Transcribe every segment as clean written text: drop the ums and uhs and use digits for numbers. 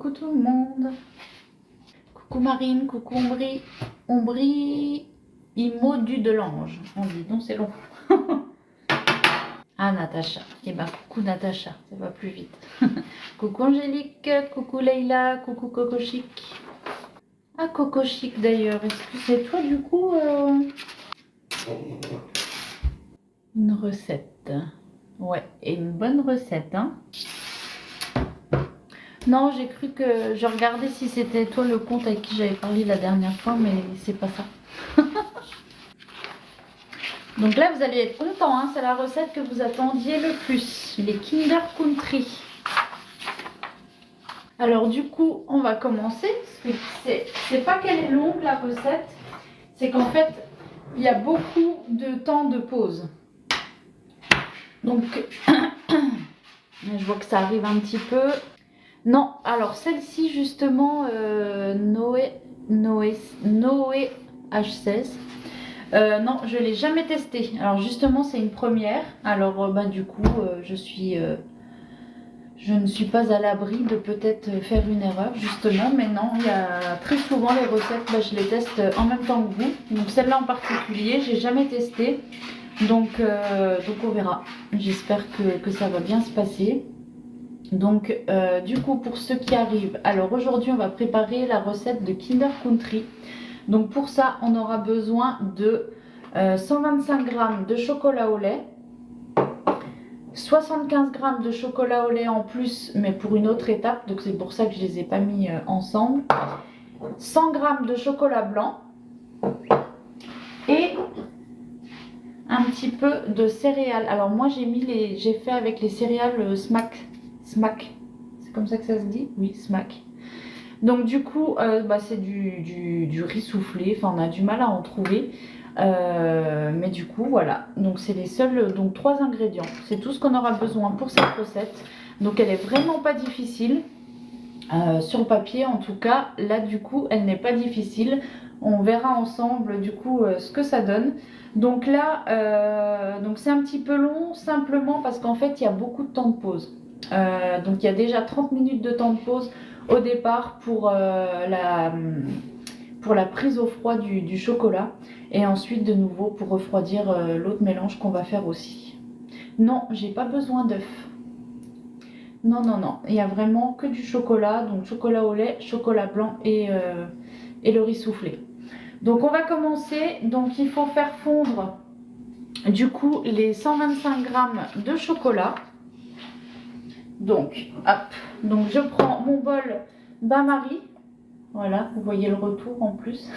coucou tout le monde. Coucou Marine, coucou Ombri, Imo de l'ange. On dit, donc c'est long. Ah Natacha, eh ben coucou Natacha, ça va plus vite. Coucou Angélique, coucou Leïla, coucou Coco Chic. Ah Coco Chic d'ailleurs, est-ce que c'est toi du coup une recette? Ouais, et une bonne recette hein. Non, j'ai cru que je regardais si c'était toi le compte avec qui j'avais parlé la dernière fois, mais c'est pas ça. Donc là, vous allez être content, hein, c'est la recette que vous attendiez le plus, les Kinder Country. Alors du coup, on va commencer. C'est pas qu'elle est longue la recette, c'est qu'en fait, il y a beaucoup de temps de pause. Donc, je vois que ça arrive un petit peu. Non, alors celle-ci justement, Noé H16. Non, je l'ai jamais testée. Alors justement, c'est une première. Alors du coup, je ne suis pas à l'abri de peut-être faire une erreur justement. Mais non, il y a très souvent les recettes, je les teste en même temps que vous. Donc celle-là en particulier, j'ai jamais testé. Donc on verra. J'espère que ça va bien se passer. Donc du coup pour ceux qui arrivent, alors aujourd'hui on va préparer la recette de Kinder Country. Donc pour ça on aura besoin de 125 g de chocolat au lait, 75 g de chocolat au lait en plus mais pour une autre étape, donc c'est pour ça que je ne les ai pas mis ensemble, 100 g de chocolat blanc et un petit peu de céréales. Alors moi j'ai fait avec les céréales Smack, c'est comme ça que ça se dit? Oui, Smack. Donc du coup, c'est du riz soufflé, enfin on a du mal à en trouver. Mais du coup, voilà. Donc c'est les seuls, donc 3 ingrédients. C'est tout ce qu'on aura besoin pour cette recette. Donc elle est vraiment pas difficile. Sur le papier en tout cas, là du coup, elle n'est pas difficile. On verra ensemble du coup ce que ça donne. Donc là, donc c'est un petit peu long simplement parce qu'en fait, il y a beaucoup de temps de pause. Donc il y a déjà 30 minutes de temps de pause au départ pour la prise au froid du chocolat et ensuite de nouveau pour refroidir l'autre mélange qu'on va faire aussi. Non, j'ai pas besoin d'œufs. Non, il y a vraiment que du chocolat, donc chocolat au lait, chocolat blanc et le riz soufflé. Donc on va commencer, donc il faut faire fondre du coup les 125 g de chocolat. Donc, hop, donc je prends mon bol bain-marie. Voilà, vous voyez le retour en plus.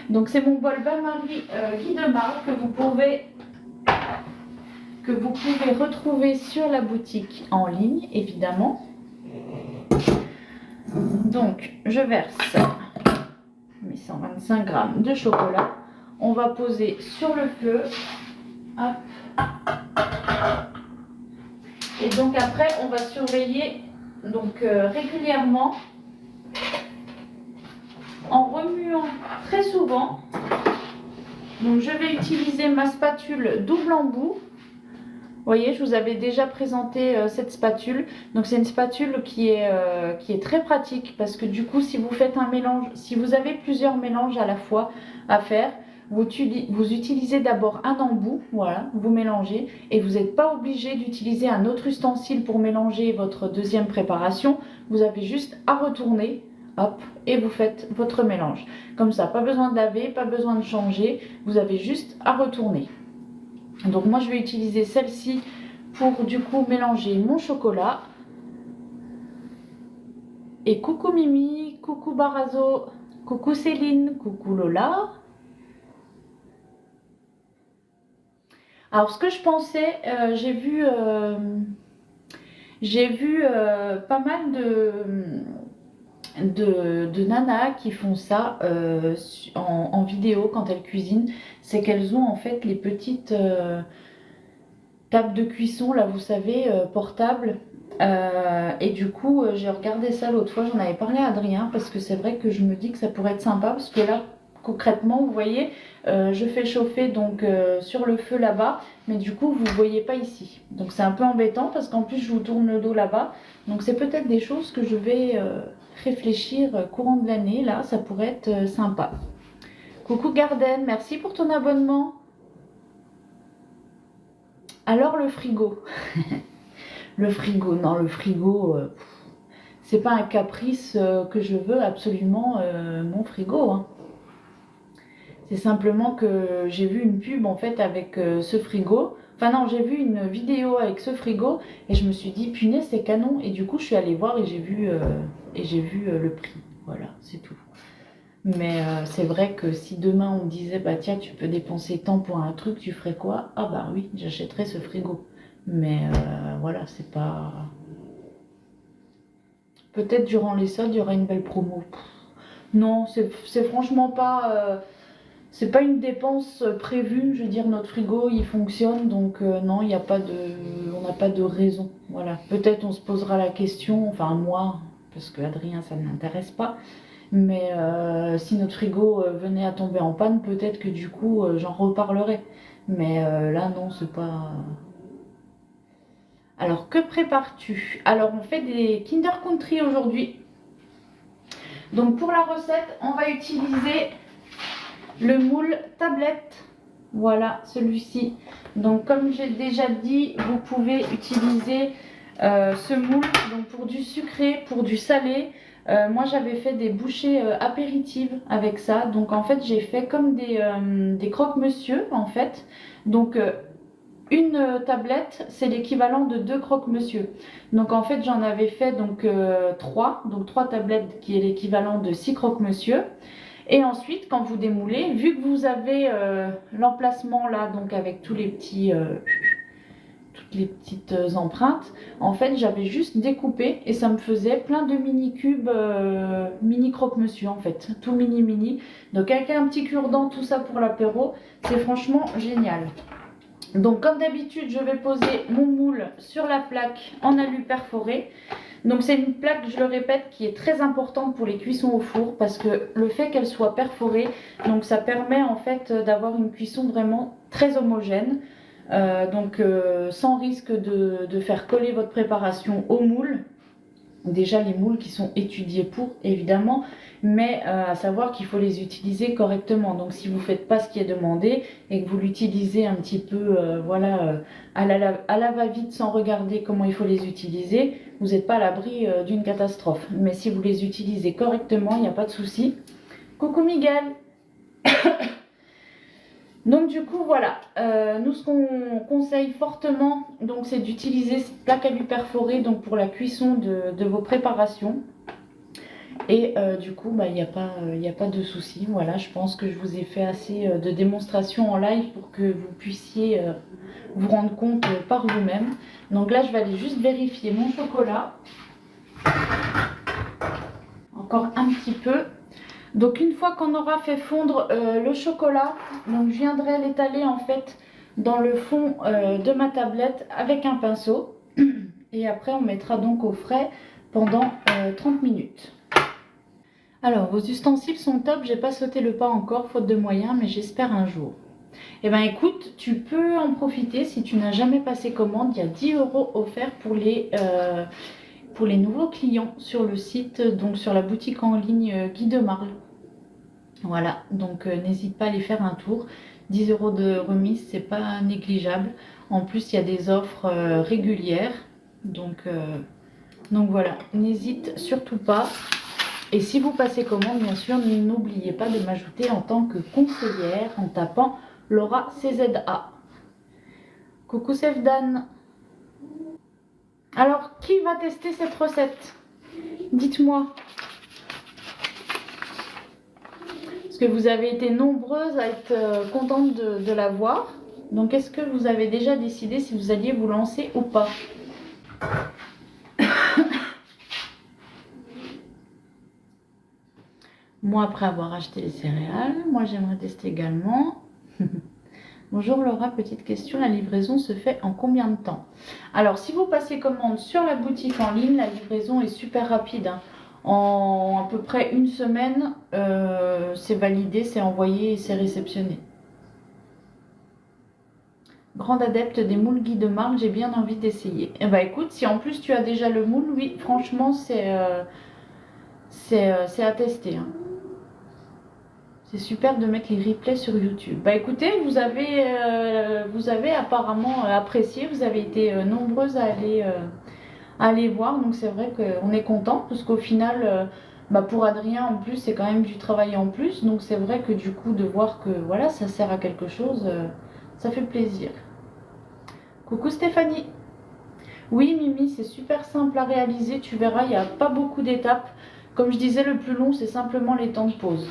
Donc c'est mon bol bain-marie Guy de Marle que vous pouvez retrouver sur la boutique en ligne, évidemment. Donc, je verse mes 125 g de chocolat. On va poser sur le feu. Hop. Et donc après, on va surveiller donc régulièrement en remuant très souvent. Donc je vais utiliser ma spatule double embout. Vous voyez, je vous avais déjà présenté cette spatule. Donc c'est une spatule qui est très pratique parce que du coup, si vous faites un mélange, si vous avez plusieurs mélanges à la fois à faire, vous utilisez d'abord un embout, voilà, vous mélangez et vous n'êtes pas obligé d'utiliser un autre ustensile pour mélanger votre deuxième préparation. Vous avez juste à retourner, hop, et vous faites votre mélange. Comme ça, pas besoin de laver, pas besoin de changer, vous avez juste à retourner. Donc moi je vais utiliser celle-ci pour du coup mélanger mon chocolat. Et coucou Mimi, coucou Barazo, coucou Céline, coucou Lola. Alors ce que je pensais, j'ai vu pas mal de nanas qui font ça en vidéo quand elles cuisinent, c'est qu'elles ont en fait les petites tables de cuisson là, vous savez, portables. Et du coup j'ai regardé ça l'autre fois, j'en avais parlé à Adrien parce que c'est vrai que je me dis que ça pourrait être sympa parce que là concrètement, vous voyez, je fais chauffer donc sur le feu là-bas, mais du coup, vous ne voyez pas ici. Donc c'est un peu embêtant parce qu'en plus, je vous tourne le dos là-bas. Donc c'est peut-être des choses que je vais réfléchir courant de l'année. Là, ça pourrait être sympa. Coucou Garden, merci pour ton abonnement. Alors le frigo. Le frigo, non, le frigo, c'est pas un caprice que je veux absolument mon frigo. Hein. C'est simplement que j'ai vu une pub en fait avec ce frigo. Enfin non, j'ai vu une vidéo avec ce frigo et je me suis dit punaise c'est canon. Et du coup je suis allée voir et j'ai vu le prix. Voilà, c'est tout. Mais c'est vrai que si demain on me disait bah tiens tu peux dépenser tant pour un truc, tu ferais quoi? Ah bah oui, j'achèterais ce frigo. Mais voilà, c'est pas. Peut-être durant les soldes, il y aura une belle promo. Non, c'est franchement pas. C'est pas une dépense prévue. Je veux dire, notre frigo il fonctionne, donc non, il n'y a pas de. On n'a pas de raison. Voilà. Peut-être on se posera la question, enfin moi, parce que Adrien ça ne l'intéresse pas. Mais si notre frigo venait à tomber en panne, peut-être que du coup j'en reparlerai. Mais là non, c'est pas. Alors, que prépares-tu? Alors, on fait des Kinder Country aujourd'hui. Donc, pour la recette, on va utiliser le moule tablette. Voilà, celui-ci. Donc, comme j'ai déjà dit, vous pouvez utiliser ce moule donc pour du sucré, pour du salé. Moi, j'avais fait des bouchées apéritives avec ça. Donc, en fait, j'ai fait comme des croque-monsieur, en fait. Donc, une tablette, c'est l'équivalent de 2 croque-monsieur. Donc en fait, j'en avais fait donc 3, donc 3 tablettes qui est l'équivalent de 6 croque-monsieur. Et ensuite, quand vous démoulez, vu que vous avez l'emplacement là, donc avec tous les petits, toutes les petites empreintes, en fait, j'avais juste découpé et ça me faisait plein de mini cubes, mini croque-monsieur en fait, tout mini. Donc avec un petit cure-dent, tout ça pour l'apéro, c'est franchement génial. Donc comme d'habitude, je vais poser mon moule sur la plaque en alu perforé. Donc c'est une plaque, je le répète, qui est très importante pour les cuissons au four parce que le fait qu'elle soit perforée, donc ça permet en fait d'avoir une cuisson vraiment très homogène. Sans risque de faire coller votre préparation au moule. Déjà les moules qui sont étudiés pour évidemment, mais à savoir qu'il faut les utiliser correctement. Donc si vous ne faites pas ce qui est demandé et que vous l'utilisez un petit peu à la va-vite sans regarder comment il faut les utiliser, vous n'êtes pas à l'abri d'une catastrophe. Mais si vous les utilisez correctement, il n'y a pas de souci. Coucou Miguel. Donc du coup voilà, nous ce qu'on conseille fortement, donc c'est d'utiliser cette plaque alu perforée donc pour la cuisson de vos préparations. Et du coup il n'y a pas de souci. Voilà, je pense que je vous ai fait assez de démonstrations en live pour que vous puissiez vous rendre compte par vous-même. Donc là je vais aller juste vérifier mon chocolat. Encore un petit peu. Donc une fois qu'on aura fait fondre le chocolat, donc je viendrai l'étaler en fait dans le fond de ma tablette avec un pinceau. Et après on mettra donc au frais pendant 30 minutes. Alors vos ustensiles sont top, j'ai pas sauté le pas encore faute de moyens, mais j'espère un jour. Eh ben écoute, tu peux en profiter si tu n'as jamais passé commande, il y a 10 € offerts pour les nouveaux clients sur le site, donc sur la boutique en ligne Guy de Marle. Voilà, donc n'hésite pas à aller faire un tour. 10 € de remise, c'est pas négligeable. En plus, il y a des offres régulières. Donc voilà, n'hésite surtout pas. Et si vous passez commande, bien sûr, n'oubliez pas de m'ajouter en tant que conseillère en tapant Laura CZA. Coucou Sefdan. Alors, qui va tester cette recette? Dites-moi. Parce que vous avez été nombreuses à être contentes de la voir. Donc, est-ce que vous avez déjà décidé si vous alliez vous lancer ou pas? Moi, après avoir acheté les céréales, moi j'aimerais tester également. Bonjour Laura, petite question, la livraison se fait en combien de temps? Alors, si vous passez commande sur la boutique en ligne, la livraison est super rapide. Hein. En à peu près une semaine, c'est validé, c'est envoyé et c'est réceptionné. Grande adepte des moules Guy de Marle, j'ai bien envie d'essayer. Et bah écoute, si en plus tu as déjà le moule, oui, franchement, c'est à tester, hein. C'est super de mettre les replays sur YouTube. Bah écoutez, vous avez apparemment apprécié, vous avez été nombreuses à aller voir, donc c'est vrai qu'on est content, parce qu'au final, bah pour Adrien en plus, c'est quand même du travail en plus, donc c'est vrai que du coup, de voir que voilà, ça sert à quelque chose, ça fait plaisir. Coucou Stéphanie. Oui Mimi, c'est super simple à réaliser, tu verras, il n'y a pas beaucoup d'étapes. Comme je disais, le plus long, c'est simplement les temps de pause.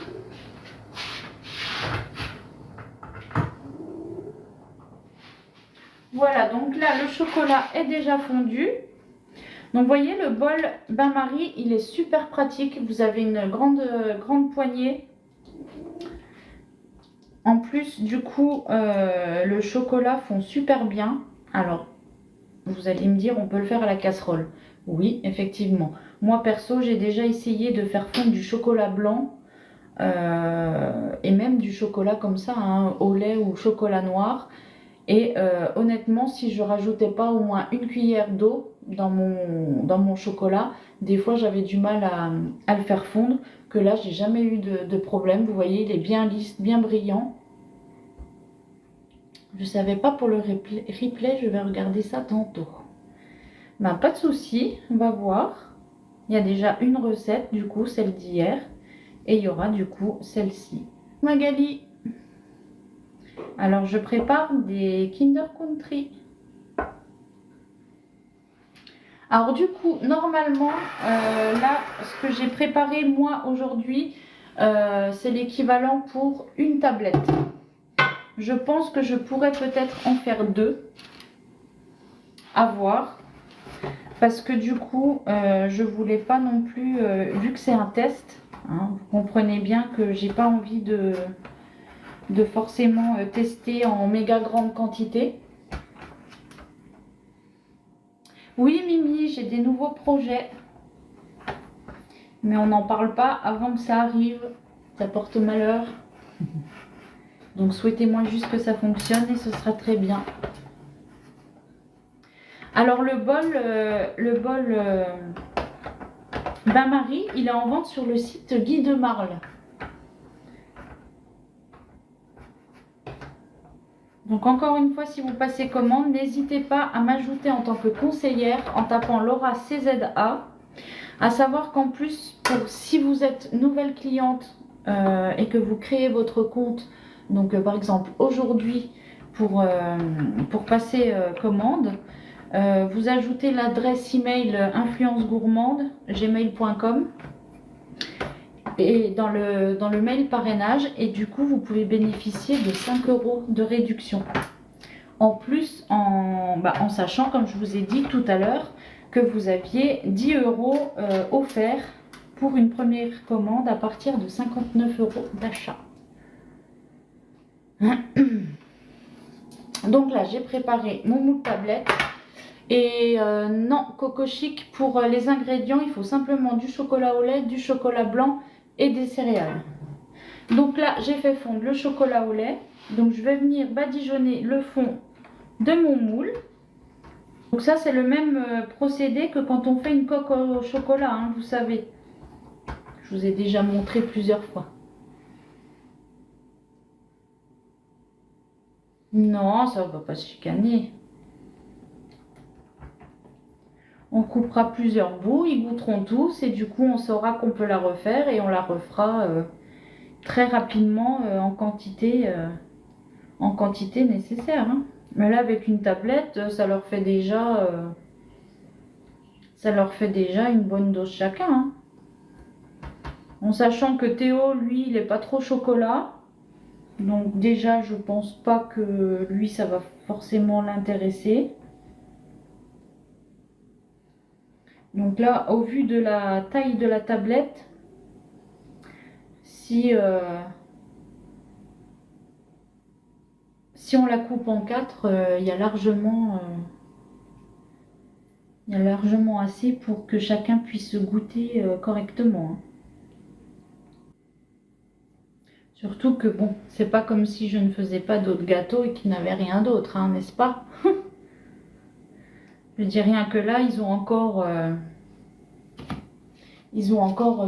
Voilà, donc là, le chocolat est déjà fondu. Donc, vous voyez, le bol bain-marie, il est super pratique. Vous avez une grande poignée. En plus, du coup, le chocolat fond super bien. Alors, vous allez me dire, on peut le faire à la casserole. Oui, effectivement. Moi, perso, j'ai déjà essayé de faire fondre du chocolat blanc et même du chocolat comme ça, hein, au lait ou chocolat noir. Et honnêtement, si je rajoutais pas au moins une cuillère d'eau dans mon chocolat, des fois j'avais du mal à le faire fondre. Que là, j'ai jamais eu de problème. Vous voyez, il est bien lisse, bien brillant. Je savais pas pour le replay, je vais regarder ça tantôt. Ben, pas de souci, on va voir. Il y a déjà une recette, du coup, celle d'hier. Et il y aura du coup celle-ci. Magali. Alors, je prépare des Kinder Country. Alors du coup, normalement, là, ce que j'ai préparé moi aujourd'hui, c'est l'équivalent pour une tablette. Je pense que je pourrais peut-être en faire 2, à voir. Parce que du coup, je voulais pas non plus, vu que c'est un test, hein, vous comprenez bien que j'ai pas envie de forcément tester en méga grande quantité. Oui Mimi, j'ai des nouveaux projets. Mais on n'en parle pas avant que ça arrive. Ça porte malheur. Donc souhaitez-moi juste que ça fonctionne et ce sera très bien. Alors le bol bain-marie, il est en vente sur le site Guy de Marle. Donc encore une fois, si vous passez commande, n'hésitez pas à m'ajouter en tant que conseillère en tapant Laura CZA. À savoir qu'en plus, si vous êtes nouvelle cliente et que vous créez votre compte, donc par exemple aujourd'hui pour passer commande, vous ajoutez l'adresse email influencegourmande@gmail.com et dans le mail parrainage, et du coup vous pouvez bénéficier de 5 € de réduction. En plus, en sachant, comme je vous ai dit tout à l'heure, que vous aviez 10 € offerts pour une première commande à partir de 59 € d'achat. Donc là, j'ai préparé mon moule tablette. Et non, Coco Chic, pour les ingrédients, il faut simplement du chocolat au lait, du chocolat blanc et des céréales. Donc là, j'ai fait fondre le chocolat au lait. Donc je vais venir badigeonner le fond de mon moule. Donc ça, c'est le même procédé que quand on fait une coque au chocolat, hein, vous savez. Je vous ai déjà montré plusieurs fois. Non, ça ne va pas se chicaner. On coupera plusieurs bouts, ils goûteront tous et du coup on saura qu'on peut la refaire et on la refera très rapidement en quantité nécessaire, hein. Mais là avec une tablette, ça leur fait déjà une bonne dose chacun, hein. En sachant que Théo, lui, il n'est pas trop chocolat. Donc déjà, je pense pas que lui, ça va forcément l'intéresser. Donc là, au vu de la taille de la tablette, si on la coupe en 4, il y a largement Il y a largement assez pour que chacun puisse goûter correctement. Hein. Surtout que bon, c'est pas comme si je ne faisais pas d'autres gâteaux et qu'ils n'avaient rien d'autre, hein, n'est-ce pas? Je dis rien que là, ils ont encore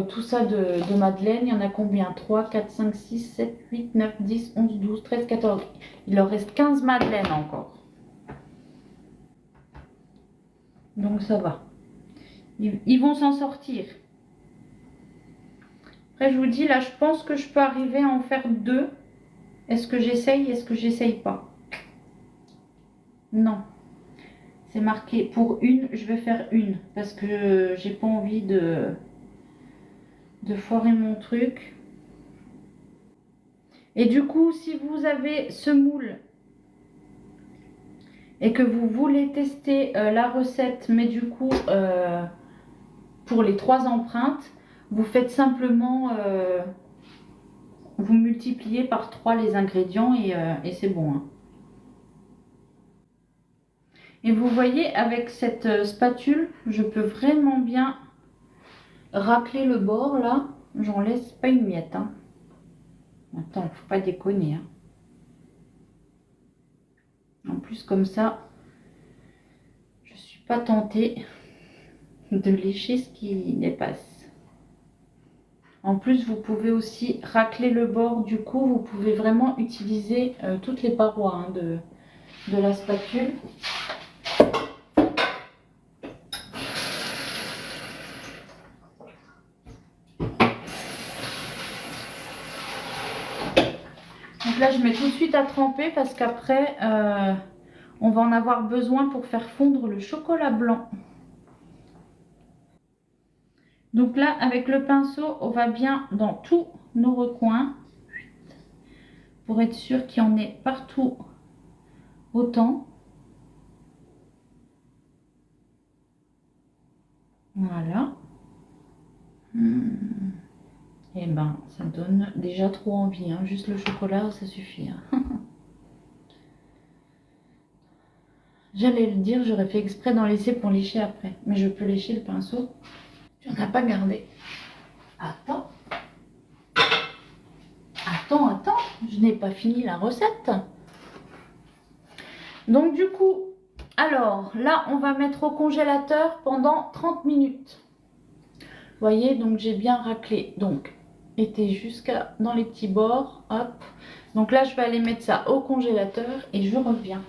tout ça de madeleine. Il y en a combien? 3, 4, 5, 6, 7, 8, 9, 10, 11, 12, 13, 14. Il leur reste 15 madeleines encore. Donc ça va. Ils vont s'en sortir. Après, je vous dis, là, je pense que je peux arriver à en faire 2. Est-ce que j'essaye? Est-ce que j'essaye pas? Non. C'est marqué pour une, je vais faire une. Parce que j'ai pas envie de foirer mon truc. Et du coup, si vous avez ce moule et que vous voulez tester la recette, mais du coup, pour les 3 empreintes, vous faites simplement, vous multipliez par 3 les ingrédients et c'est bon. Hein. Et vous voyez, avec cette spatule, je peux vraiment bien racler le bord là. J'en laisse pas une miette. Hein. Attends, faut pas déconner. Hein. En plus, comme ça, je suis pas tentée de lécher ce qui dépasse. En plus, vous pouvez aussi racler le bord. Du coup, vous pouvez vraiment utiliser toutes les parois hein, de la spatule. Donc là, je mets tout de suite à tremper parce qu'après, on va en avoir besoin pour faire fondre le chocolat blanc. Donc là, avec le pinceau, on va bien dans tous nos recoins pour être sûr qu'il y en ait partout autant. Voilà. Et ben, ça donne déjà trop envie. Hein. Juste le chocolat, ça suffit. Hein. J'allais le dire, j'aurais fait exprès d'en laisser pour lécher après. Mais je peux lécher le pinceau. Tu n'en as pas gardé. Attends. Attends. Je n'ai pas fini la recette. Donc du coup, alors là, on va mettre au congélateur pendant 30 minutes. Vous voyez, donc j'ai bien raclé. Donc, était jusqu'à dans les petits bords. Hop. Donc là, je vais aller mettre ça au congélateur et je reviens.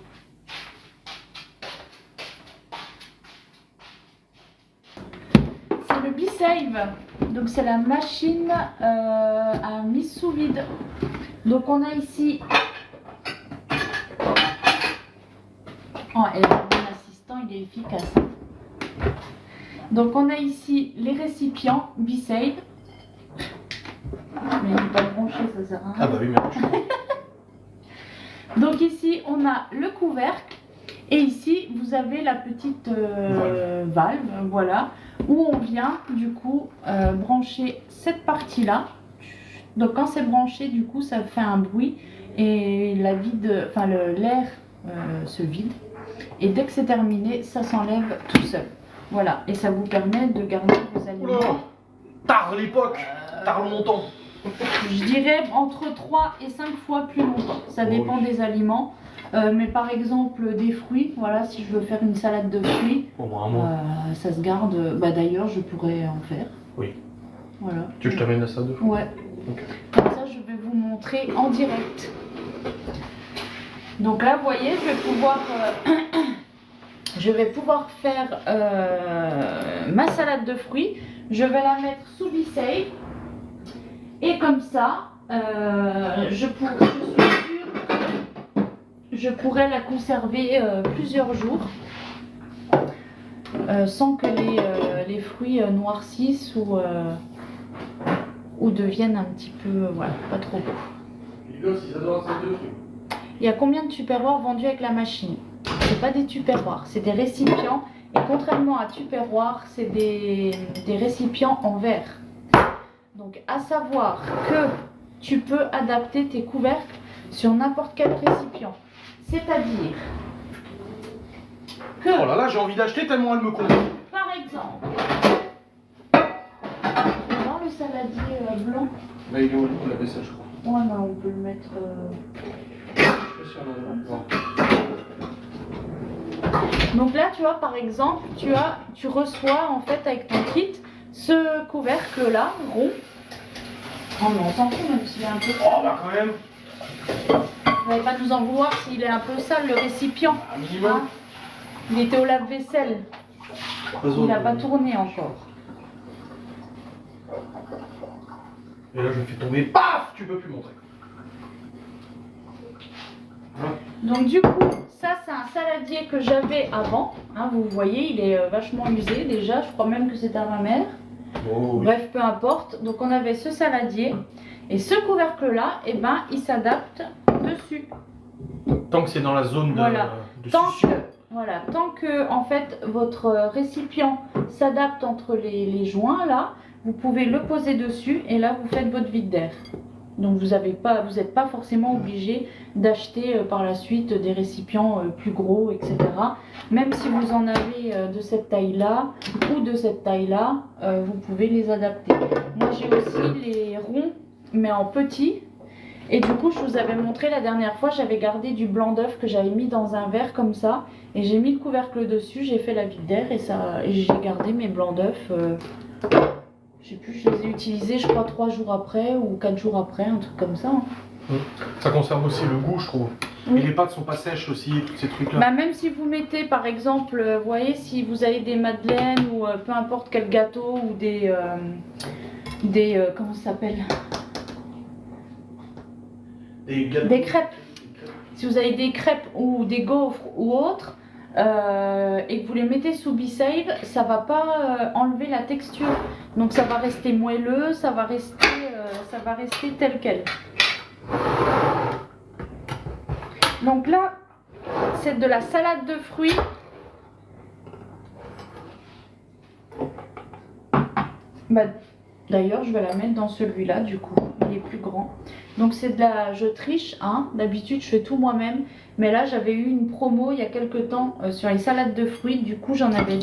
C'est le B-Save. Donc c'est la machine à mise sous vide. Donc on a ici... Oh, et mon assistant, il est efficace. Donc on a ici les récipients B-Save. Mais il n'est pas branché, ça sert à rien. Ah bah oui, merci. Donc ici, on a le couvercle. Et ici, vous avez la petite valve, voilà, où on vient du coup brancher cette partie-là. Donc quand c'est branché, du coup, ça fait un bruit et l'air se vide. Et dès que c'est terminé, ça s'enlève tout seul. Voilà, et ça vous permet de garder vos aliments. Oula, tard l'époque, tard longtemps. Je dirais entre 3 et 5 fois plus longtemps. Ça dépend des aliments. Mais par exemple des fruits, voilà, si je veux faire une salade de fruits, Au moins un mois. ça se garde. Bah d'ailleurs, je pourrais en faire. Oui. Voilà. Tu veux que je t'amène la salade de fruits? Ouais. Okay. Comme ça, je vais vous montrer en direct. Donc là, vous voyez, je vais pouvoir faire ma salade de fruits. Je vais la mettre sous B-Save. Et comme ça, je pourrais la conserver plusieurs jours sans que les fruits noircissent ou deviennent un petit peu, voilà, pas trop beaux. Il y a combien de tupperwares vendus avec la machine? C'est pas des tupperwares, c'est des récipients. Et contrairement à tupperware, c'est des récipients en verre. Donc à savoir que tu peux adapter tes couvercles sur n'importe quel récipient. C'est-à-dire que, Oh là là, j'ai envie d'acheter tellement elle me convient. par exemple, dans le saladier blanc, Mais il est où la vaisselle, je crois. ouais, mais on peut le mettre. Je sais pas si on en a. Donc là, tu vois, par exemple, tu reçois en fait avec ton kit ce couvercle là, rond. Oh mais on s'en fout même s'il est un peu. Oh bah quand même. Vous n'allez pas nous en vouloir s'il est un peu sale le récipient. Un minimum. Hein, il était au lave-vaisselle. Il n'a pas tourné encore. Et là je fais tomber, paf, tu peux plus montrer. Voilà. Donc du coup, ça c'est un saladier que j'avais avant. Hein, vous voyez, il est vachement usé déjà. Je crois même que c'était à ma mère. Oh, oui. Bref, peu importe. Donc on avait ce saladier. Et ce couvercle-là, eh ben, il s'adapte dessus. Tant que c'est dans la zone de, Voilà. de Tant succion. que, tant que en fait, votre récipient s'adapte entre les joints, là, vous pouvez le poser dessus et là, vous faites votre vide d'air. Donc vous n'êtes pas forcément obligé d'acheter par la suite des récipients plus gros, etc. Même si vous en avez de cette taille-là ou de cette taille-là, vous pouvez les adapter. Moi j'ai aussi les ronds, mais en petit. Et du coup, je vous avais montré la dernière fois, j'avais gardé du blanc d'œuf que j'avais mis dans un verre comme ça. Et j'ai mis le couvercle dessus, j'ai fait la vide d'air et j'ai gardé mes blancs d'œuf. Je sais plus, je les ai utilisés, je crois, 3 jours après ou 4 jours après, un truc comme ça. Ça conserve aussi le goût, je trouve. Oui. Et les pâtes sont pas sèches aussi, tous ces trucs-là. Bah, même si vous mettez, par exemple, vous voyez, si vous avez des madeleines ou peu importe quel gâteau ou des comment ça s'appelle? Des crêpes. Si vous avez des crêpes ou des gaufres ou autres, et que vous les mettez sous B-Save, ça va pas enlever la texture. Donc ça va rester moelleux, ça va rester tel quel. Donc là, c'est de la salade de fruits. Bah, d'ailleurs, je vais la mettre dans celui-là, du coup, il est plus grand. Donc c'est de la, je triche, hein. D'habitude je fais tout moi-même, mais là j'avais eu une promo il y a quelques temps sur les salades de fruits. Du coup j'en avais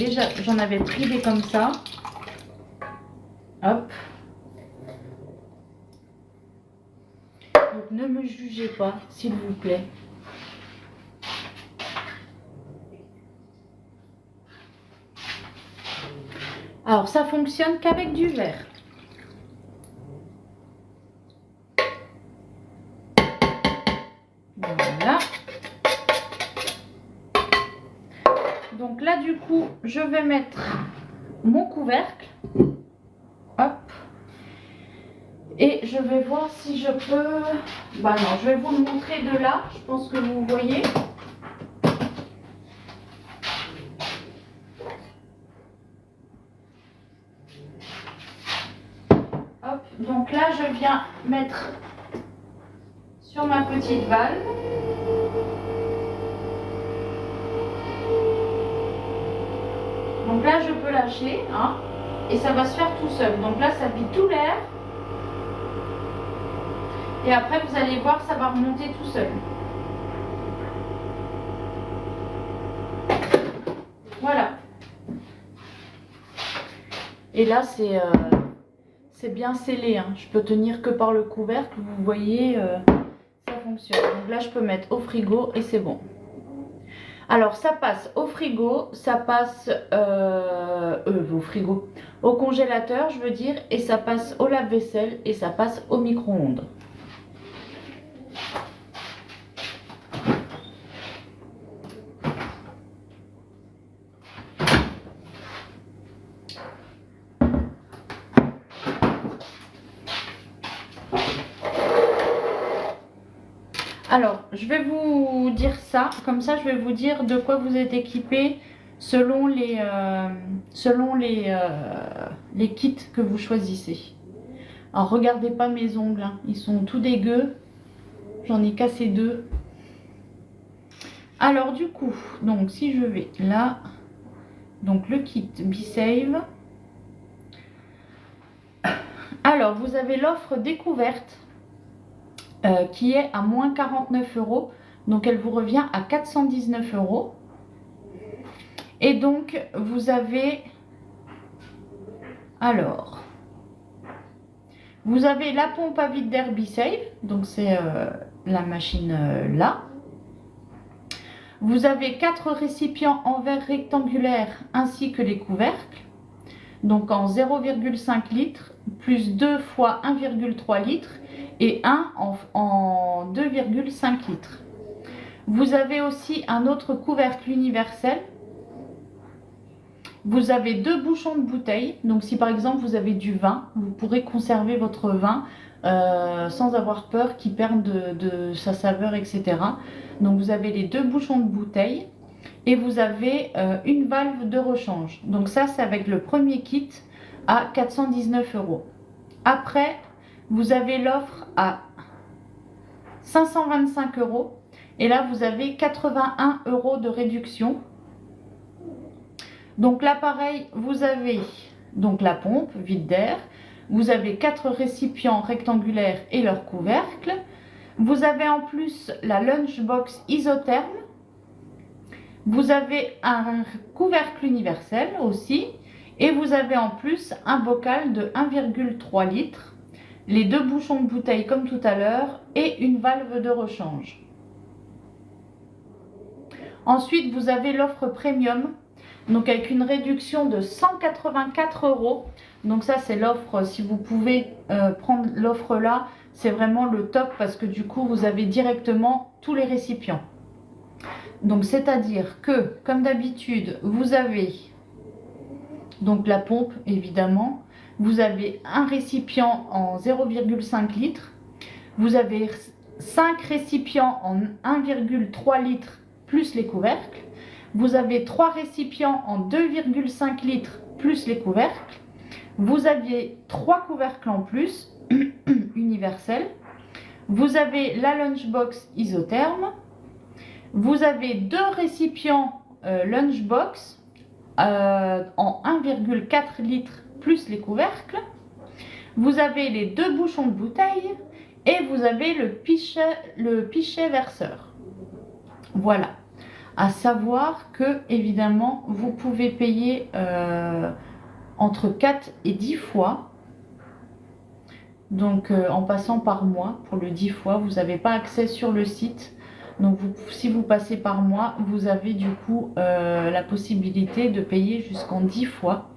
pris des comme ça. Hop. Donc ne me jugez pas, s'il vous plaît. Alors ça fonctionne qu'avec du verre. Voilà. Donc là du coup je vais mettre mon couvercle. Hop. Et je vais voir si je peux... Bah non, je vais vous le montrer de là. Je pense que vous voyez. Hop. Donc là je viens mettre sur ma petite valve. Donc là je peux lâcher, hein, et ça va se faire tout seul. Donc là ça vide tout l'air. Et après vous allez voir, ça va remonter tout seul. Voilà. Et là c'est bien scellé, hein. Je peux tenir que par le couvercle, vous voyez, ça fonctionne. Donc là je peux mettre au frigo et c'est bon. Alors ça passe au frigo, ça passe au frigo, au congélateur je veux dire, et ça passe au lave-vaisselle et ça passe au micro-ondes. Alors, je vais vous dire ça, comme ça je vais vous dire de quoi vous êtes équipé selon les kits que vous choisissez. Alors, regardez pas mes ongles, hein. Ils sont tout dégueux, j'en ai cassé 2. Alors du coup, donc si je vais là, donc le kit B-Save. Alors, vous avez l'offre découverte. Qui est à moins 49 €. Donc elle vous revient à 419 €. Et donc, vous avez... Alors, vous avez la pompe à vide d'air B-Save. Donc, c'est la machine là. Vous avez 4 récipients en verre rectangulaire ainsi que les couvercles. Donc, en 0,5 litres, plus 2 fois 1,3 litres et 1 en 2,5 litres. Vous avez aussi un autre couvercle universel. Vous avez 2 bouchons de bouteille. Donc si par exemple vous avez du vin, vous pourrez conserver votre vin sans avoir peur qu'il perde de sa saveur, etc. Donc vous avez les 2 bouchons de bouteille et vous avez une valve de rechange. Donc ça c'est avec le premier kit à 419 €. Après, vous avez l'offre à 525 € et là vous avez 81 € de réduction. Donc là pareil, vous avez donc la pompe vide d'air, vous avez 4 récipients rectangulaires et leur couvercle, vous avez en plus la lunchbox isotherme, vous avez un couvercle universel aussi et vous avez en plus un bocal de 1,3 litres, les 2 bouchons de bouteille comme tout à l'heure et une valve de rechange. Ensuite, vous avez l'offre premium, donc avec une réduction de 184 €. Donc ça, c'est l'offre, si vous pouvez prendre l'offre là, c'est vraiment le top parce que du coup, vous avez directement tous les récipients. Donc, c'est-à-dire que, comme d'habitude, vous avez donc la pompe, évidemment. Vous avez un récipient en 0,5 litres. Vous avez 5 récipients en 1,3 litres plus les couvercles. Vous avez 3 récipients en 2,5 litres plus les couvercles. Vous aviez 3 couvercles en plus, universels. Vous avez la lunchbox isotherme. Vous avez 2 récipients lunchbox en 1,4 litres plus les couvercles. Vous avez les 2 bouchons de bouteille et vous avez le pichet verseur. Voilà. À savoir que, évidemment, vous pouvez payer entre 4 et 10 fois. Donc, en passant par mois, pour le 10 fois, vous n'avez pas accès sur le site. Donc, si vous passez par mois, vous avez du coup la possibilité de payer jusqu'en 10 fois.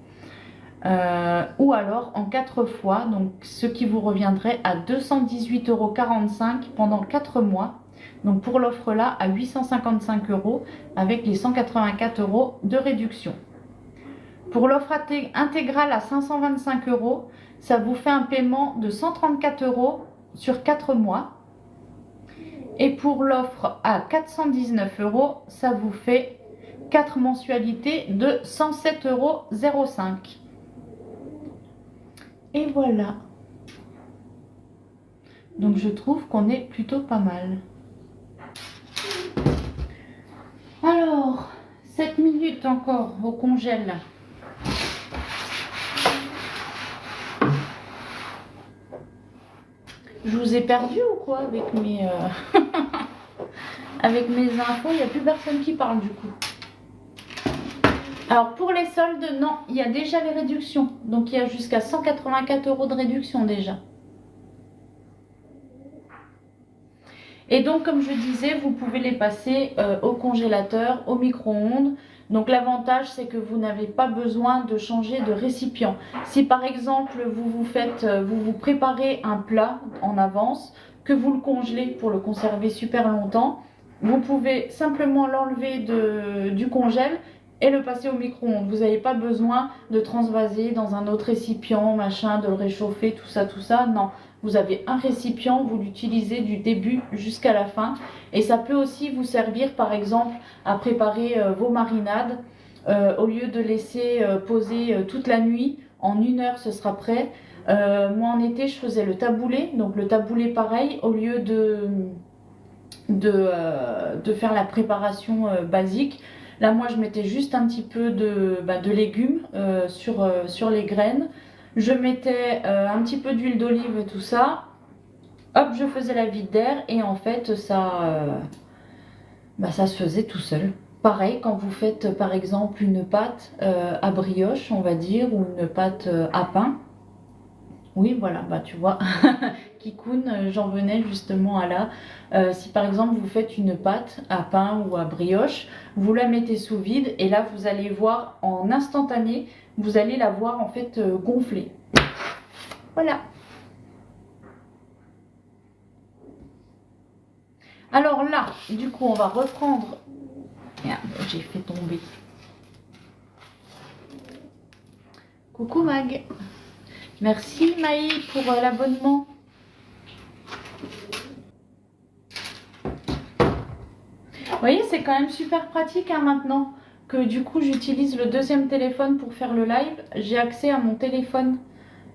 Ou alors en 4 fois, donc ce qui vous reviendrait à 218,45 € pendant 4 mois. Donc pour l'offre là, à 855 € avec les 184 € de réduction. Pour l'offre intégrale à 525 €, ça vous fait un paiement de 134 € sur 4 mois. Et pour l'offre à 419 €, ça vous fait 4 mensualités de 107,05 €. Et voilà. Donc je trouve qu'on est plutôt pas mal. Alors, 7 minutes encore au congèle. Je vous ai perdu ou quoi avec mes avec mes infos, il n'y a plus personne qui parle du coup. Alors pour les soldes, non, il y a déjà les réductions. Donc il y a jusqu'à 184 € de réduction déjà. Et donc comme je disais, vous pouvez les passer au congélateur, au micro-ondes. Donc l'avantage c'est que vous n'avez pas besoin de changer de récipient. Si par exemple vous vous préparez un plat en avance, que vous le congelez pour le conserver super longtemps, vous pouvez simplement l'enlever du congèle et le passer au micro-ondes. Vous n'avez pas besoin de transvaser dans un autre récipient, machin, de le réchauffer, tout ça. Non, vous avez un récipient, vous l'utilisez du début jusqu'à la fin. Et ça peut aussi vous servir, par exemple, à préparer vos marinades. Au lieu de laisser poser toute la nuit, en 1 heure, ce sera prêt. Moi, en été, je faisais le taboulé. Donc, le taboulé, pareil, au lieu de faire la préparation basique, là, moi, je mettais juste un petit peu de légumes sur les graines. Je mettais un petit peu d'huile d'olive et tout ça. Hop, je faisais la vide d'air et en fait, ça se faisait tout seul. pareil, quand vous faites par exemple une pâte à brioche, on va dire, ou une pâte à pain. Oui, voilà, bah tu vois, Kikoun, j'en venais justement à là. Si par exemple vous faites une pâte à pain ou à brioche, vous la mettez sous vide et là vous allez voir en instantané, vous allez la voir en fait gonfler. Voilà. Alors là, du coup, on va reprendre. Merde, j'ai fait tomber. Coucou Mag. Merci Maï pour l'abonnement. Vous voyez, c'est quand même super pratique hein, maintenant que du coup j'utilise le deuxième téléphone pour faire le live. J'ai accès à mon téléphone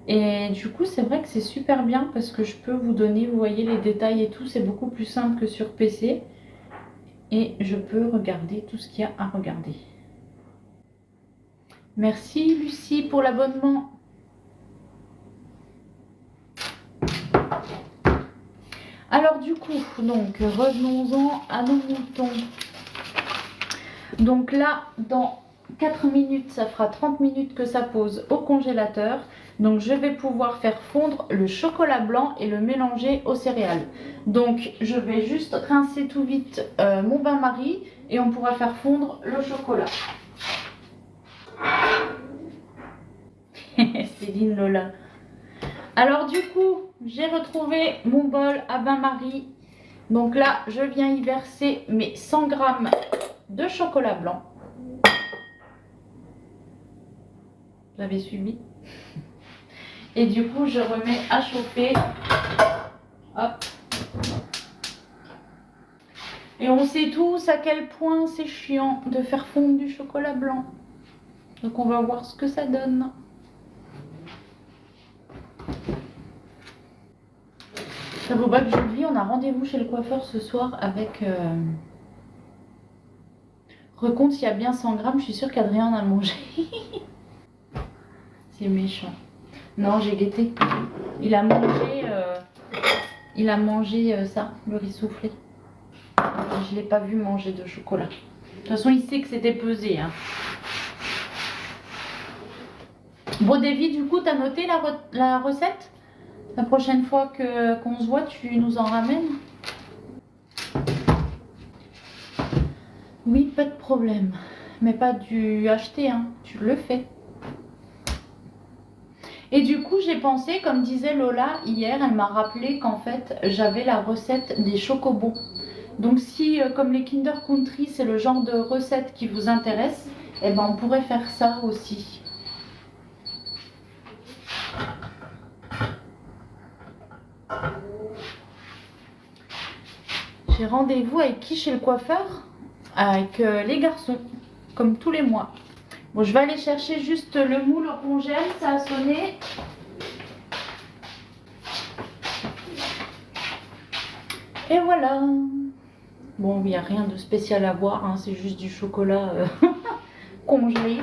et du coup c'est vrai que c'est super bien parce que je peux vous donner, vous voyez, les détails et tout. C'est beaucoup plus simple que sur PC et je peux regarder tout ce qu'il y a à regarder. Merci Lucie pour l'abonnement. Alors du coup, donc revenons-en à nos moutons. Donc là, dans 4 minutes, ça fera 30 minutes que ça pose au congélateur. Donc je vais pouvoir faire fondre le chocolat blanc et le mélanger aux céréales. Donc je vais juste rincer tout vite mon bain-marie et on pourra faire fondre le chocolat. Céline Lola. Alors du coup, j'ai retrouvé mon bol à bain-marie. Donc là, je viens y verser mes 100 g de chocolat blanc. Vous avez suivi? Et du coup, je remets à chauffer. Hop. Et on sait tous à quel point c'est chiant de faire fondre du chocolat blanc. Donc on va voir ce que ça donne. Ça vaut pas que j'oublie, on a rendez-vous chez le coiffeur ce soir avec... Recompte, il y a bien 100 grammes, je suis sûre qu'Adrien en a mangé. C'est méchant. Non, j'ai guetté. Il a mangé ça, le riz soufflé. Je ne l'ai pas vu manger de chocolat. De toute façon, il sait que c'était pesé. Hein. Bon, Davy, du coup, tu as noté la recette? La prochaine fois qu'on se voit, tu nous en ramènes? Oui, pas de problème. Mais pas du acheter, hein. Tu le fais. Et du coup, j'ai pensé, comme disait Lola hier, elle m'a rappelé qu'en fait, j'avais la recette des chocobons. Donc si, comme les Kinder Country, c'est le genre de recette qui vous intéresse, eh ben, on pourrait faire ça aussi. J'ai rendez-vous avec qui chez le coiffeur? Avec les garçons, comme tous les mois. Bon, je vais aller chercher juste le moule au congèle, ça a sonné. Et voilà. Bon, il n'y a rien de spécial à voir, hein, c'est juste du chocolat congelé.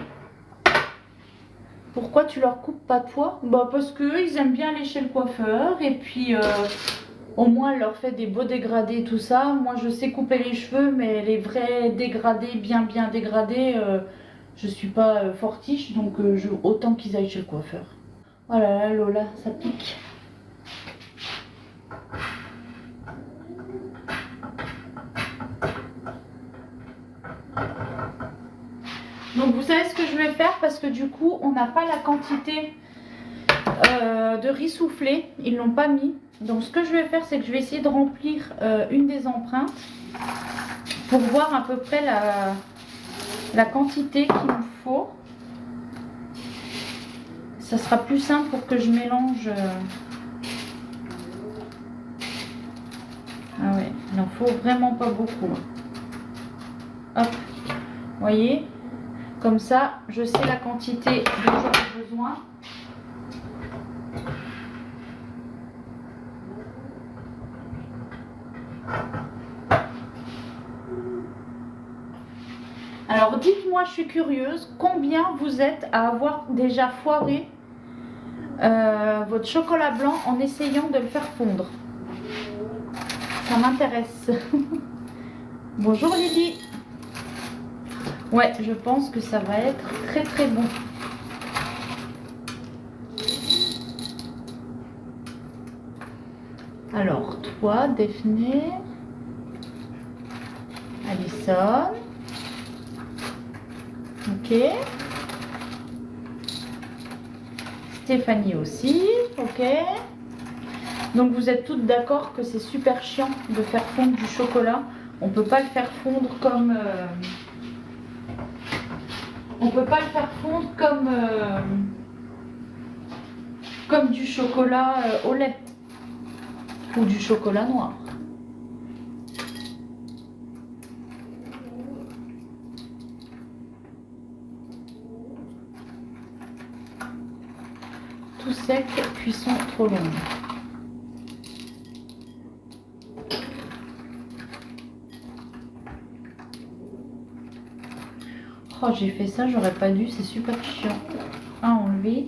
Pourquoi tu leur coupes pas toi? Bah parce qu'ils aiment bien aller chez le coiffeur et puis au moins elle leur fait des beaux dégradés tout ça. Moi je sais couper les cheveux mais les vrais dégradés, bien dégradés, je suis pas fortiche donc autant qu'ils aillent chez le coiffeur. Oh là là Lola, ça pique. Donc vous savez ce que je vais faire parce que du coup on n'a pas la quantité de riz soufflé, ils l'ont pas mis. Donc ce que je vais faire c'est que je vais essayer de remplir une des empreintes pour voir à peu près la quantité qu'il me faut. Ça sera plus simple pour que je mélange. Ah ouais, il n'en faut vraiment pas beaucoup. Hop, vous voyez? Comme ça, je sais la quantité dont j'aurai besoin. Alors dites-moi, je suis curieuse, combien vous êtes à avoir déjà foiré votre chocolat blanc en essayant de le faire fondre? Ça m'intéresse. Bonjour Lydie. Ouais, je pense que ça va être très très bon. Alors, toi, Daphné, Alison, ok. Stéphanie aussi, ok. Donc vous êtes toutes d'accord que c'est super chiant de faire fondre du chocolat. On peut pas le faire fondre comme on peut pas le faire fondre comme du chocolat au lait ou du chocolat noir. Tout sec, cuisson trop longue. Oh, j'ai fait ça, j'aurais pas dû, c'est super chiant à enlever.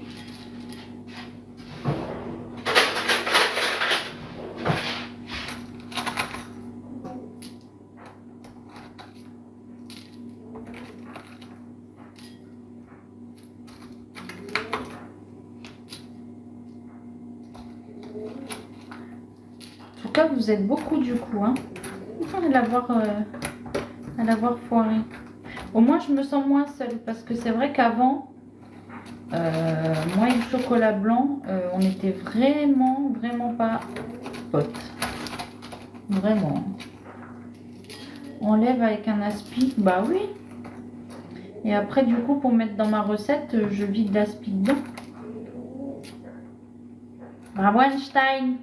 En tout cas, vous êtes beaucoup du coup, hein, à l'avoir foiré. Au moins, je me sens moins seule parce que c'est vrai qu'avant, moi et le chocolat blanc, on était vraiment pas potes. Vraiment. On lève avec un aspi, bah oui. Et après, du coup, pour mettre dans ma recette, je vide l'aspi dedans. Bravo Einstein.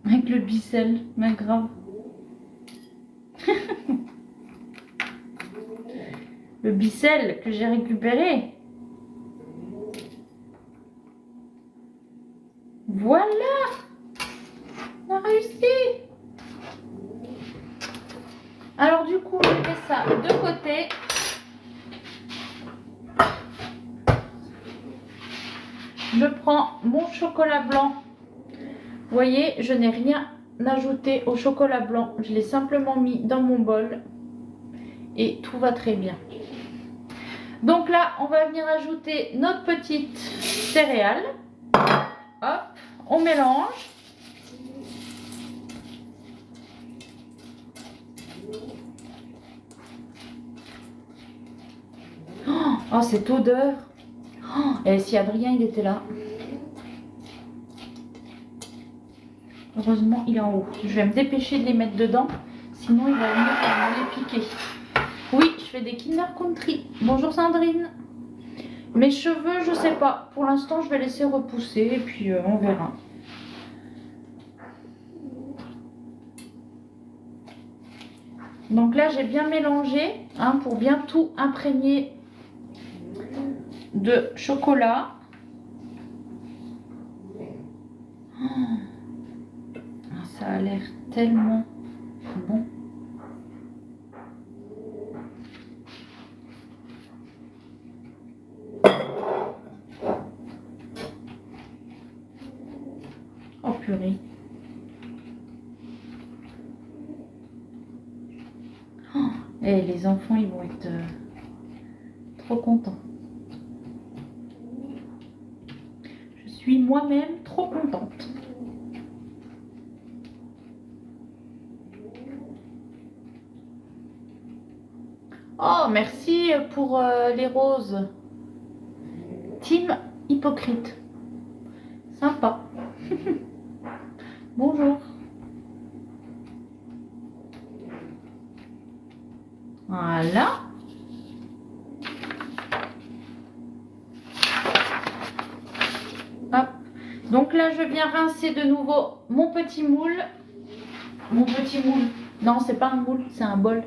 Avec le bicelle, mais grave. Le bicelle que j'ai récupéré. Voilà. On a réussi. Alors du coup, je mets ça de côté. Je prends mon chocolat blanc. Vous voyez, je n'ai rien ajouté au chocolat blanc. Je l'ai simplement mis dans mon bol. Et tout va très bien. Donc là, on va venir ajouter notre petite céréale. Hop, on mélange. Oh, cette odeur. Oh, et si Adrien, il était là. Heureusement, il est en haut. Je vais me dépêcher de les mettre dedans. Sinon, il va venir les piquer. Oui, je fais des Kinder Country. Bonjour Sandrine. Mes cheveux, je sais pas. Pour l'instant, je vais laisser repousser et puis on verra. Donc là, j'ai bien mélangé hein, pour bien tout imprégner de chocolat. Oh, ça a l'air tellement bon. Oh purée. Oh, et les enfants, ils vont être trop contents. Je suis moi-même trop contente. Oh, merci pour les roses. Team hypocrite. Sympa. Bonjour. Voilà. Hop. Donc là, je viens rincer de nouveau mon petit moule. Mon petit moule. Non, c'est pas un moule, c'est un bol.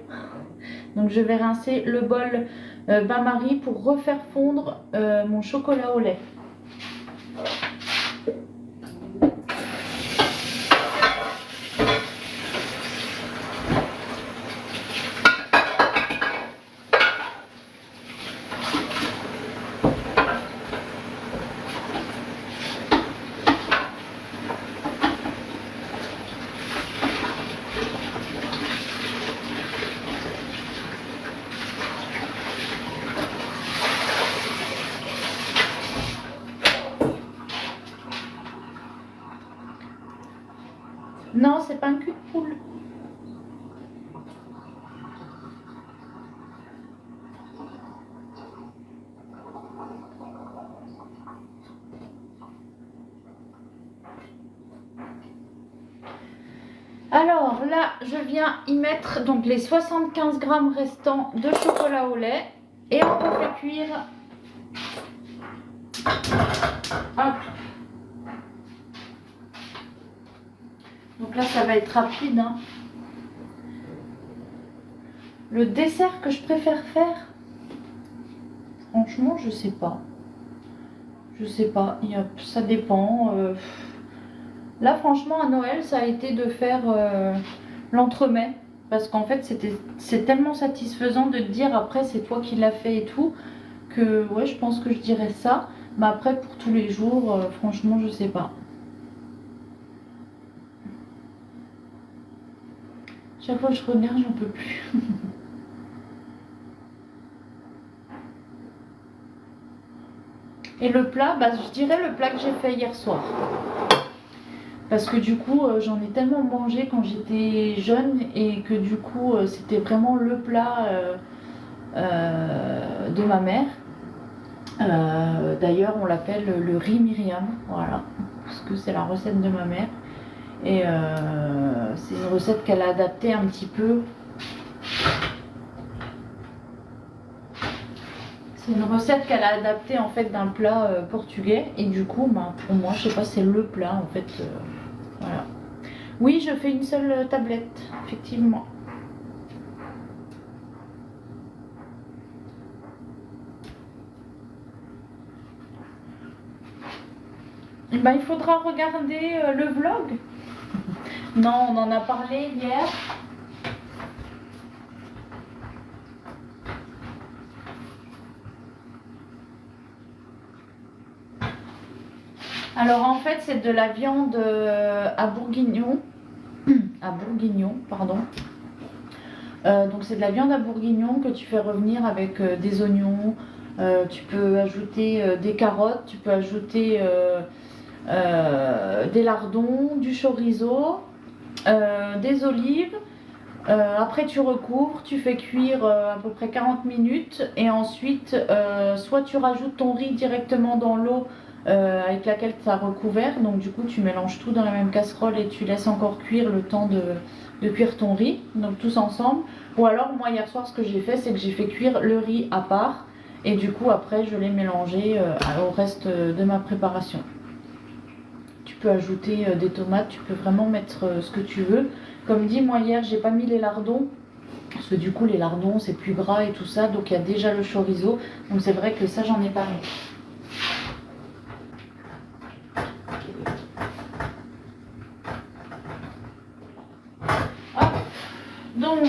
Donc je vais rincer le bol bain-marie pour refaire fondre mon chocolat au lait. Non, c'est pas un cul de poule. Alors là, je viens y mettre donc les 75 grammes restants de chocolat au lait et on refait cuire. Hop. Donc là, ça va être rapide, hein. Le dessert que je préfère faire, franchement, je sais pas. Je sais pas, ça dépend. Là, franchement, à Noël, ça a été de faire l'entremets. Parce qu'en fait, c'est tellement satisfaisant de te dire après, c'est toi qui l'as fait et tout, que ouais, je pense que je dirais ça. Mais après, pour tous les jours, franchement, je sais pas. Chaque fois que je regarde, j'en peux plus. Et le plat, bah, je dirais le plat que j'ai fait hier soir. Parce que du coup, j'en ai tellement mangé quand j'étais jeune et que du coup, c'était vraiment le plat de ma mère. D'ailleurs, on l'appelle le riz Myriam, voilà, parce que c'est la recette de ma mère. Et c'est une recette qu'elle a adaptée un petit peu. C'est une recette qu'elle a adaptée en fait d'un plat portugais. Et du coup, bah, pour moi, je sais pas, c'est le plat en fait. Voilà. Oui, je fais une seule tablette, effectivement. Et ben, il faudra regarder le vlog. Non, on en a parlé hier. Alors en fait, c'est de la viande à bourguignon. À bourguignon, pardon. Donc c'est de la viande à bourguignon que tu fais revenir avec des oignons. Tu peux ajouter des carottes, tu peux ajouter des lardons, du chorizo, des olives. Après tu recouvres, tu fais cuire à peu près 40 minutes et ensuite soit tu rajoutes ton riz directement dans l'eau avec laquelle tu as recouvert, donc du coup tu mélanges tout dans la même casserole et tu laisses encore cuire le temps de cuire ton riz, donc tous ensemble. Ou alors moi hier soir ce que j'ai fait, c'est que j'ai fait cuire le riz à part et du coup après je l'ai mélangé au reste de ma préparation. Tu peux ajouter des tomates, tu peux vraiment mettre ce que tu veux. Comme dit, moi hier j'ai pas mis les lardons parce que du coup les lardons c'est plus gras et tout ça, donc il y a déjà le chorizo, donc c'est vrai que ça j'en ai pas mis. Hop. Donc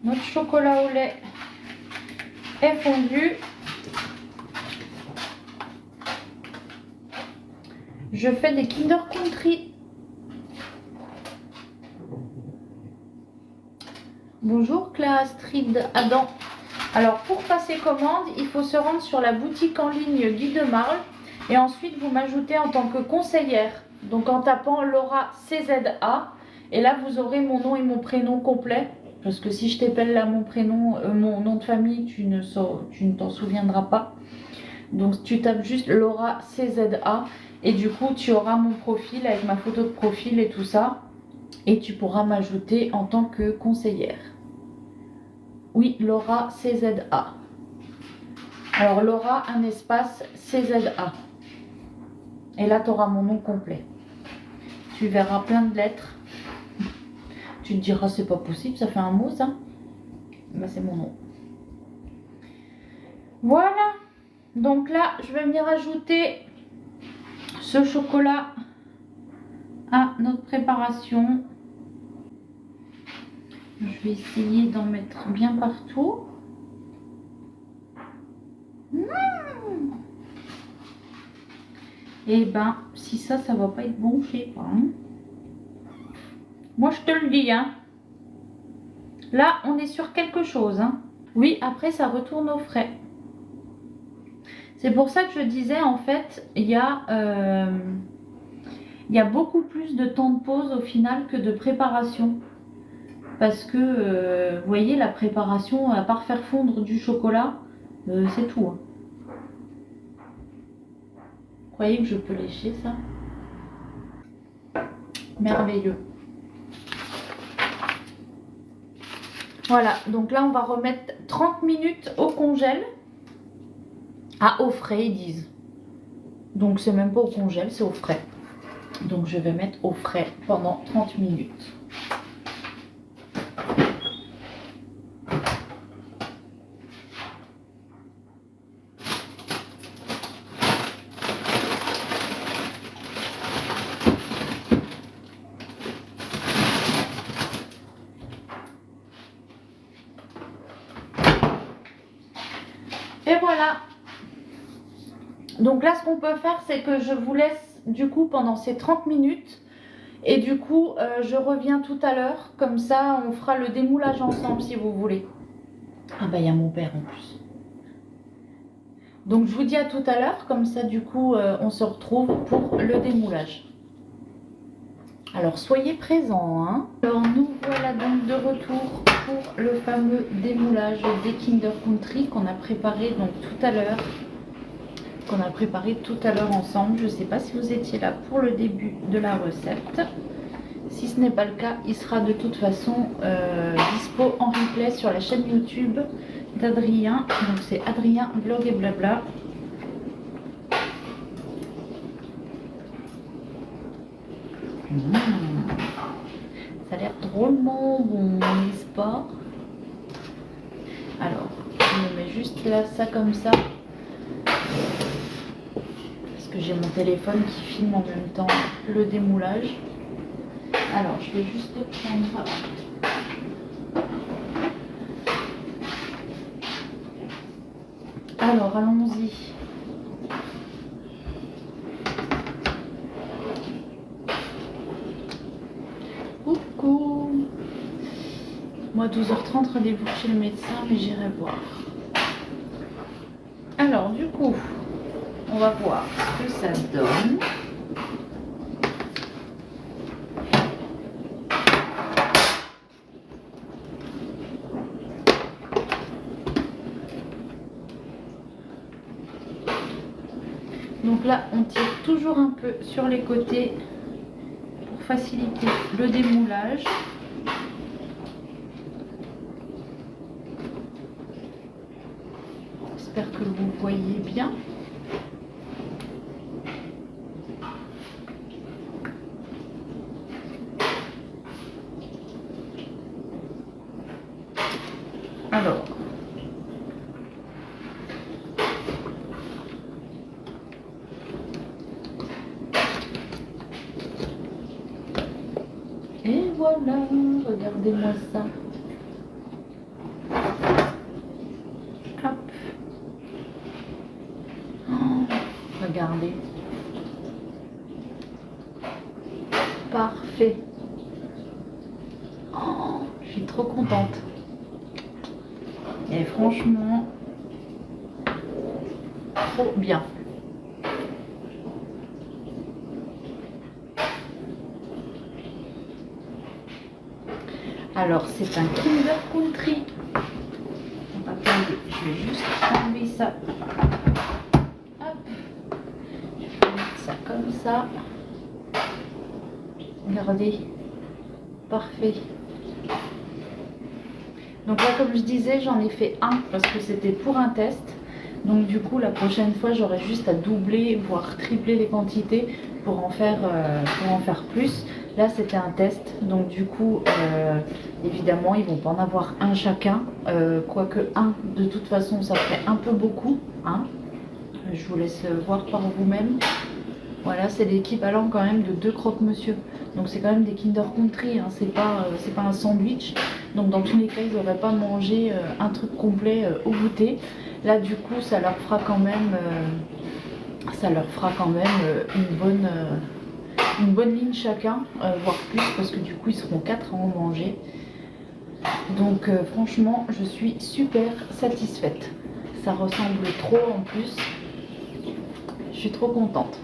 notre chocolat au lait est fondu. Je fais des Kinder Country. Bonjour Cléa Astrid Adam. Alors pour passer commande, il faut se rendre sur la boutique en ligne Guy de Marle et ensuite vous m'ajoutez en tant que conseillère. Donc en tapant Laura CZA et là vous aurez mon nom et mon prénom complet. Parce que si je t'appelle là mon prénom, mon nom de famille, tu ne t'en souviendras pas. Donc tu tapes juste Laura CZA et du coup tu auras mon profil avec ma photo de profil et tout ça. Et tu pourras m'ajouter en tant que conseillère. Oui, Laura CZA. Alors Laura, un espace CZA. Et là tu auras mon nom complet. Tu verras plein de lettres. Tu te diras c'est pas possible, ça fait un mot ça. Ben, c'est mon nom. Voilà. Donc là, je vais venir ajouter ce chocolat à notre préparation. Je vais essayer d'en mettre bien partout. Et ben, si ça va pas être bon, je sais pas. Hein. Moi, je te le dis, hein. Là, on est sur quelque chose, hein. Oui, après, ça retourne au frais. C'est pour ça que je disais, en fait, il y a il y a beaucoup plus de temps de pause au final que de préparation. Parce que, vous voyez, la préparation, à part faire fondre du chocolat, c'est tout. Hein. Vous croyez que je peux lécher ça? Merveilleux. Voilà, donc là on va remettre 30 minutes au congèle. Ah, au frais ils disent. Donc c'est même pas au congèle, c'est au frais. Donc je vais mettre au frais pendant 30 minutes. Et voilà. Donc là, ce qu'on peut faire, c'est que je vous laisse du coup pendant ces 30 minutes. Et du coup, je reviens tout à l'heure. Comme ça, on fera le démoulage ensemble si vous voulez. Ah bah, il y a mon père en plus. Donc, je vous dis à tout à l'heure. Comme ça, du coup, on se retrouve pour le démoulage. Alors, soyez présents. Hein. Alors, nous voilà donc de retour pour le fameux démoulage des Kinder Country qu'on a préparé donc tout à l'heure. Ensemble. Je ne sais pas si vous étiez là pour le début de la recette. Si ce n'est pas le cas, il sera de toute façon dispo en replay sur la chaîne YouTube d'Adrien. Donc c'est Adrien Vlog et Blabla. Ça a l'air drôlement bon, n'est-ce pas? Alors, je mets juste là ça comme ça. Que j'ai mon téléphone qui filme en même temps le démoulage. Alors, je vais juste prendre... Alors, allons-y. Coucou. Moi, 12h30, rendez-vous chez le médecin, mais j'irai voir. Alors, du coup... On va voir ce que ça donne. Donc là, on tire toujours un peu sur les côtés pour faciliter le démoulage. J'espère que vous voyez bien. Alors, et voilà, regardez-moi ça. Hop. Oh, regardez. Parfait. Oh, je suis trop contente. Et franchement, trop bien. Alors, c'est un Kinder Country. Attendez, je vais juste enlever ça. Hop. Je vais mettre ça comme ça. Regardez. Parfait. Donc là, comme je disais, j'en ai fait un parce que c'était pour un test. Donc du coup, la prochaine fois, j'aurai juste à doubler, voire tripler les quantités pour en faire plus. Là, c'était un test. Donc du coup, évidemment, ils vont pas en avoir un chacun. Quoique un, de toute façon, ça ferait un peu beaucoup. Hein. Je vous laisse voir par vous-même. Voilà, c'est l'équivalent quand même de 2 croque-monsieur. Donc c'est quand même des Kinder Country, hein. C'est pas un sandwich. Donc dans tous les cas, ils n'auraient pas mangé un truc complet au goûter. Là du coup, ça leur fera quand même, une bonne ligne chacun, voire plus, parce que du coup, ils seront 4 à en manger. Donc franchement, je suis super satisfaite. Ça ressemble trop en plus. Je suis trop contente.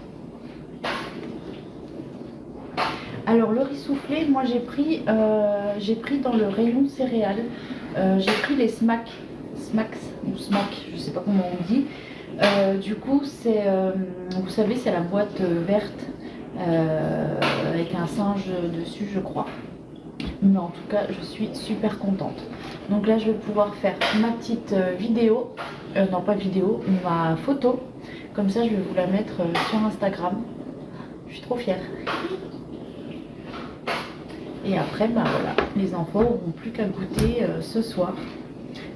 Alors le riz soufflé, moi j'ai pris dans le rayon céréales, j'ai pris les Smacks ou Smack, je sais pas comment on dit. Du coup c'est, vous savez, c'est la boîte verte avec un singe dessus, je crois. Mais en tout cas, je suis super contente. Donc là, je vais pouvoir faire ma petite vidéo, non pas vidéo, ma photo. Comme ça, je vais vous la mettre sur Instagram. Je suis trop fière. Et après, bah voilà, les enfants n'auront plus qu'à goûter ce soir.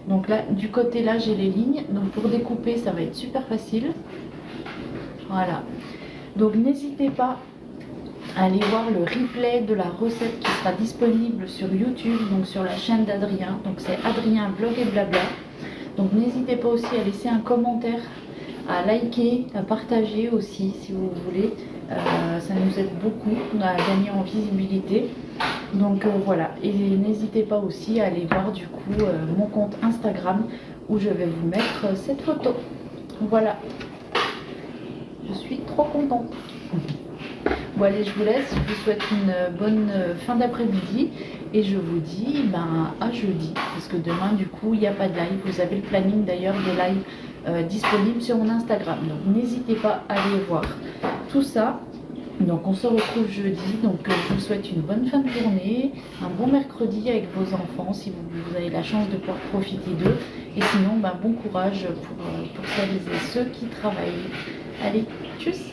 Donc là, du côté là, j'ai les lignes. Donc pour découper, ça va être super facile. Voilà. Donc n'hésitez pas à aller voir le replay de la recette qui sera disponible sur YouTube, donc sur la chaîne d'Adrien. Donc c'est Adrien Vlog et Blabla. Donc n'hésitez pas aussi à laisser un commentaire, à liker, à partager aussi si vous voulez. Ça nous aide beaucoup à gagner en visibilité. Donc voilà, et n'hésitez pas aussi à aller voir du coup mon compte Instagram où je vais vous mettre cette photo. Voilà, je suis trop contente. Bon allez, je vous laisse, je vous souhaite une bonne fin d'après-midi et je vous dis à jeudi, parce que demain du coup il n'y a pas de live. Vous avez le planning d'ailleurs des lives disponibles sur mon Instagram, donc n'hésitez pas à aller voir tout ça. Donc on se retrouve jeudi, donc je vous souhaite une bonne fin de journée, un bon mercredi avec vos enfants si vous avez la chance de pouvoir profiter d'eux, et sinon bon courage pour celles et ceux qui travaillent. Allez, tchuss!